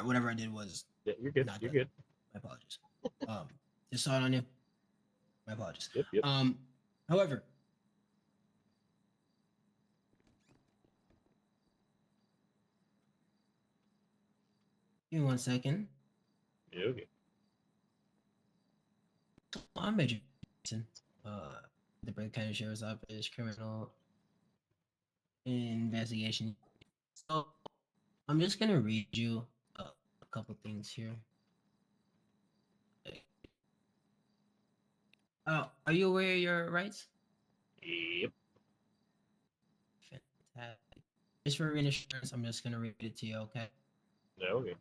Sorry, whatever I did was Yeah, you're good. not You're good. good. My apologies. Um, just saw it on you. My apologies. Yep, yep. Um, however, give me 1 second. Yeah, okay. I'm Major Jason. Uh, the Brent County Sheriff's Office Criminal Investigation. So I'm just gonna read you a couple things here. Are you aware of your rights? Yep. Fantastic. Just for reinsurance, I'm just gonna read it to you, okay? Yeah, okay.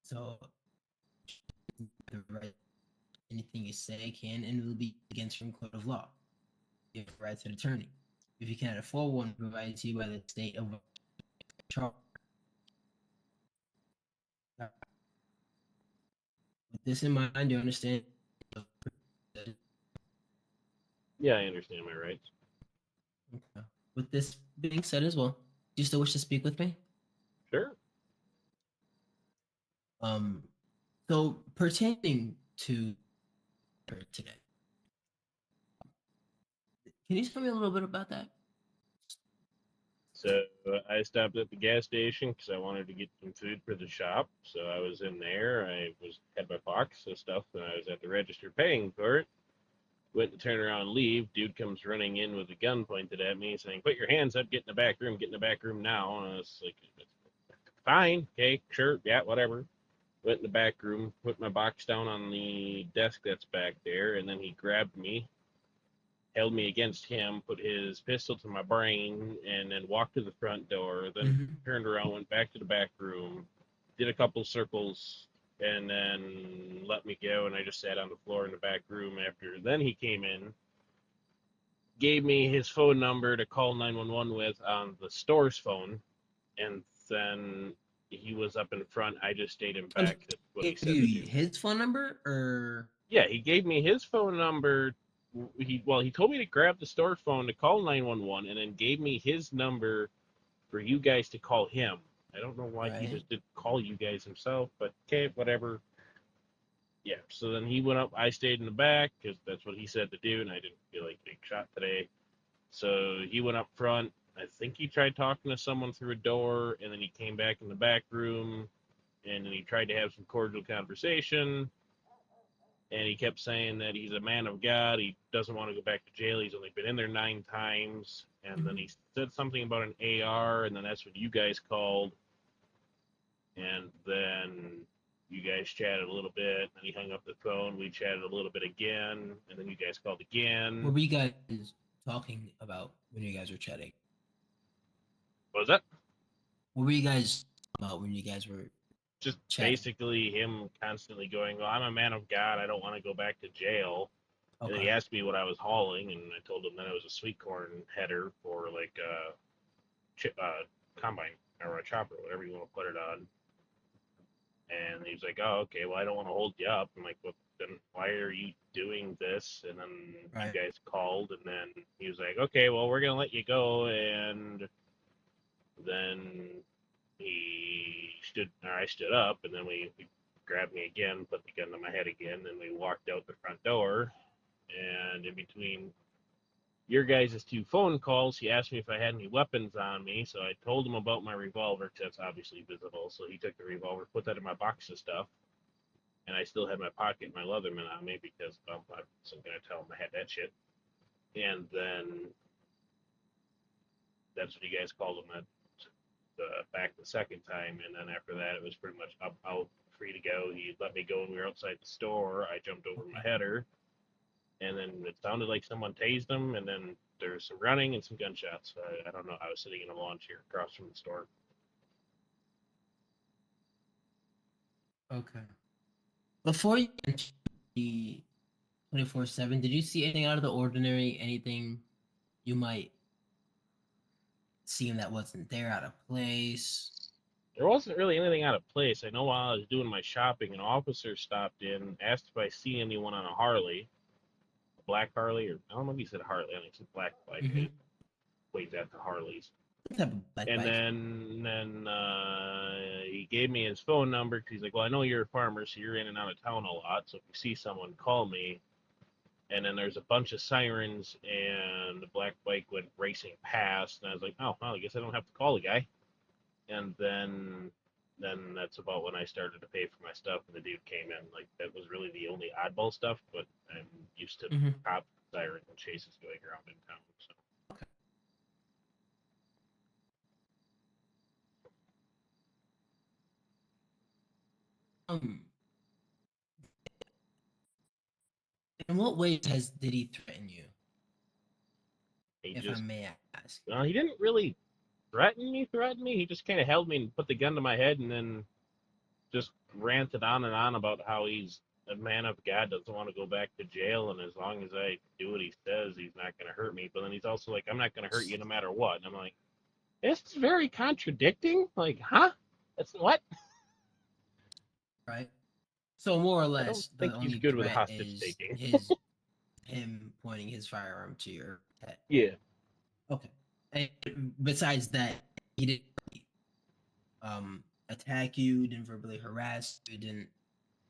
So the right, anything you say can and will be against from court of law. You have the right to an attorney. If you cannot afford one provided to you by the state of charge. With this in mind, do you understand? Yeah, I understand my rights. Okay. With this being said as well, do you still wish to speak with me? Sure. Um, so pertaining to today, can you tell me a little bit about that? So I stopped at the gas station because I wanted to get some food for the shop. So I was in there. I was had my box of stuff, and I was at the register paying for it. Went to turn around and leave. Dude comes running in with a gun pointed at me, saying, "Put your hands up! Get in the back room! Get in the back room now!" And I was like, "Fine, okay, sure, yeah, whatever." Went in the back room, put my box down on the desk that's back there, and then he grabbed me, held me against him, put his pistol to my brain, and then walked to the front door. Then Mm-hmm. turned around, went back to the back room, did a couple circles, and then let me go. And I just sat on the floor in the back room after. Then he came in, gave me his phone number to call 911 with on the store's phone, and then he was up in front. I just stayed in And he back. That's what he gave said to you do. his phone number, or Yeah, he gave me his phone number. He told me to grab the store phone to call 911, and then gave me his number for you guys to call him. I don't know why he right? just didn't call you guys himself, but okay, whatever. Yeah. So then he went up. I stayed in the back because that's what he said to do, and I didn't feel like getting shot today. So he went up front. I think he tried talking to someone through a door, and then he came back in the back room, and then he tried to have some cordial conversation, and he kept saying that he's a man of God. He doesn't want to go back to jail. He's only been in there 9 times. And then Mm-hmm. he said something about an AR, and then that's what you guys called. And then you guys chatted a little bit. And he hung up the phone. We chatted a little bit again, and then you guys called again. What were you guys talking about when you guys were chatting? What was that? What were you guys about when you guys were Just chatting? basically him constantly going, "Well, I'm a man of God. I don't want to go back to jail." And then Okay. he asked me what I was hauling, and I told him that it was a sweet corn header for like combine or a chopper, whatever you want to put it on. And he was like, "Oh, okay. Well, I don't want to hold you up." I'm like, "Well, then why are you doing this?" And then you Right. guys called, and then he was like, "Okay, well, we're gonna let you go." And then I stood up, and then we grabbed me again, put the gun to my head again, and we walked out the front door. And in between your guys' two phone calls, he asked me if I had any weapons on me, so I told him about my revolver, because that's obviously visible. So he took the revolver, put that in my box of stuff, and I still had my pocket, my Leatherman on me, because well, I wasn't gonna tell him I had that shit. And then that's when you guys called him back the second time, and then after that, it was pretty much up out, free to go. He let me go, and we were outside the store. I jumped over my Okay. header, and then it sounded like someone tased him, and then there was some running and some gunshots. I don't know. I was sitting in a lawn chair across from the store. Okay. Before you entered the 24/7, did you see anything out of the ordinary? Anything you might see that wasn't there, out of place? There wasn't really anything out of place. I know while I was doing my shopping, an officer stopped in, asked if I see anyone on a Harley, a black Harley, or I don't know if he said Harley. I think it's a black bike. I Mm-hmm. waved at the Harleys. What type of black And bike? then he gave me his phone number because he's like, well, I know you're a farmer, so you're in and out of town a lot. So if you see someone, call me. And then there's a bunch of sirens, and the black bike went racing past. And I was like, oh, well, I guess I don't have to call the guy. And then that's about when I started to pay for my stuff, and the dude came in. Like, that was really the only oddball stuff, but I'm used to Mm-hmm. cop siren chases going around in town. So Um, in what ways did he threaten you, he if I just, may ask? well, he didn't really threaten me. He just kind of held me and put the gun to my head, and then just ranted on and on about how he's a man of God, doesn't want to go back to jail, and as long as I do what he says, he's not going to hurt me. But then he's also like, I'm not going to hurt you no matter what. And I'm like, this is very contradicting. Like, huh? That's what? Right. So more or I don't less, the think he's only good with threat hostage is taking. him pointing his firearm to your head. Yeah. Okay. And besides that, he didn't attack you, didn't verbally harass you, didn't.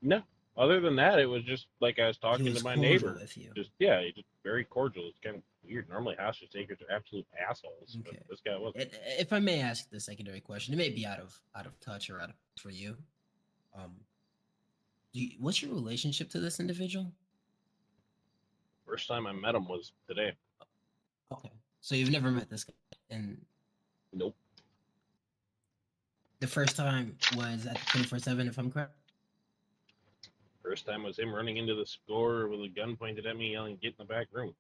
No. Other than that, it was just like I was He talking to was my cordial neighbor. with you. Just, yeah, he's just very cordial. It's kind of weird. Normally, hostage takers are absolute assholes, but Okay. this guy wasn't. If I may ask the secondary question, it may be out of touch or out of for you. Um, what's your relationship to this individual? First time I met him was today. Okay. So you've never met this guy, and Nope. the first time was at the 24/7, if I'm correct. First time was him running into the store with a gun pointed at me, yelling, "Get in the back room."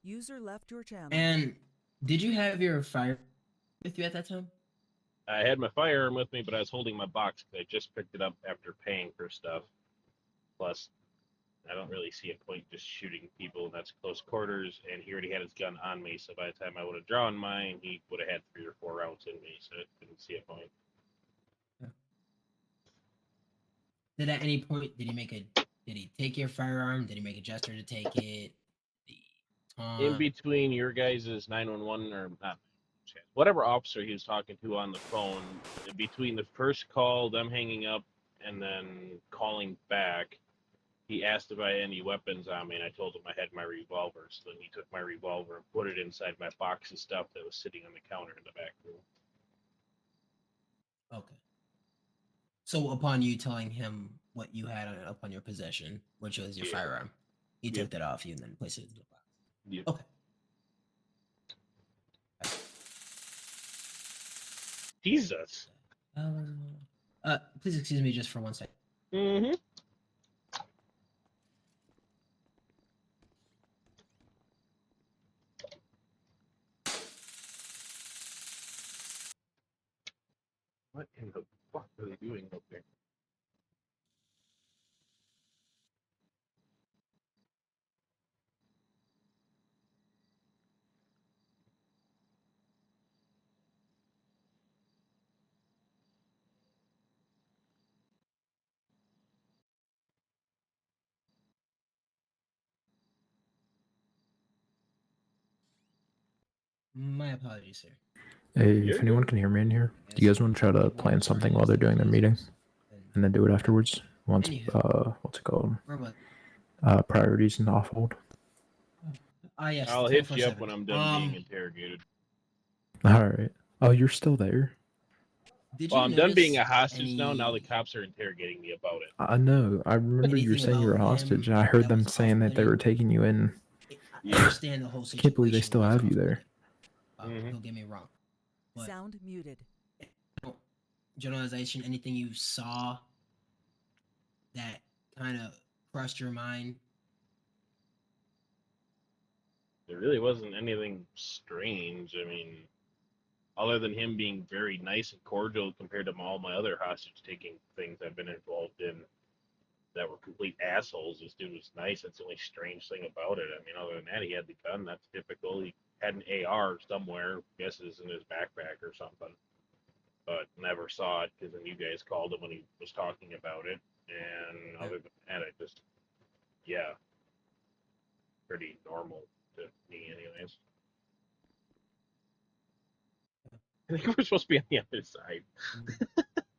User left your channel. And did you have your fire with you at that time? I had my firearm with me, but I was holding my box because I just picked it up after paying for stuff. Plus, I don't really see a point just shooting people, and that's close quarters, and he already had his gun on me, so by the time I would have drawn mine, he would have had 3 or 4 rounds in me, so I didn't see a point. Did at any point did he take your firearm? Did he make a gesture to take it? Did he In taunt? between your guys' 911 or not, whatever officer he was talking to on the phone, between the first call, them hanging up, and then calling back, he asked if I had any weapons on me, and I told him I had my revolver. So then he took my revolver and put it inside my box of stuff that was sitting on the counter in the back room. Okay. So upon you telling him what you had upon your possession, which was your Yeah. firearm, he Yep. took that off you and then placed it in the box. Yep. Okay. Jesus. Please excuse me just for 1 second. Mm-hmm. What in the fuck are they doing up there? My apologies, sir. Hey, You're if anyone good. can hear me in here, do you guys want to try to plan something while they're doing their meeting and then do it afterwards? Once, Anywho, what's it called? where was? Priorities and off hold. Ah, yes. I'll hit you up 24/7. when I'm done being interrogated. All right. Oh, you're still there? Did Well, you I'm done being notice a hostage now. Now the any cops are interrogating me about it. I know. I remember you were anything saying you were a about hostage. him I heard that them was saying that they off-putting? were taking you in. I Yeah. understand the whole I situation. can't believe they still was have you there. off-putting. Mhm. Don't get me wrong. But Sound muted. generalization, anything you saw that kind of crossed your mind? There really wasn't anything strange. I mean, other than him being very nice and cordial compared to all my other hostage taking things I've been involved in that were complete assholes. This dude was nice. That's the only strange thing about it. I mean, other than that, he had the gun. That's typical. He had an AR somewhere. I guess it's in his backpack or something. But never saw it because then you guys called him when he was talking about it. And other than that, I just, yeah, pretty normal to me, anyways. I think we're supposed to be on the other side.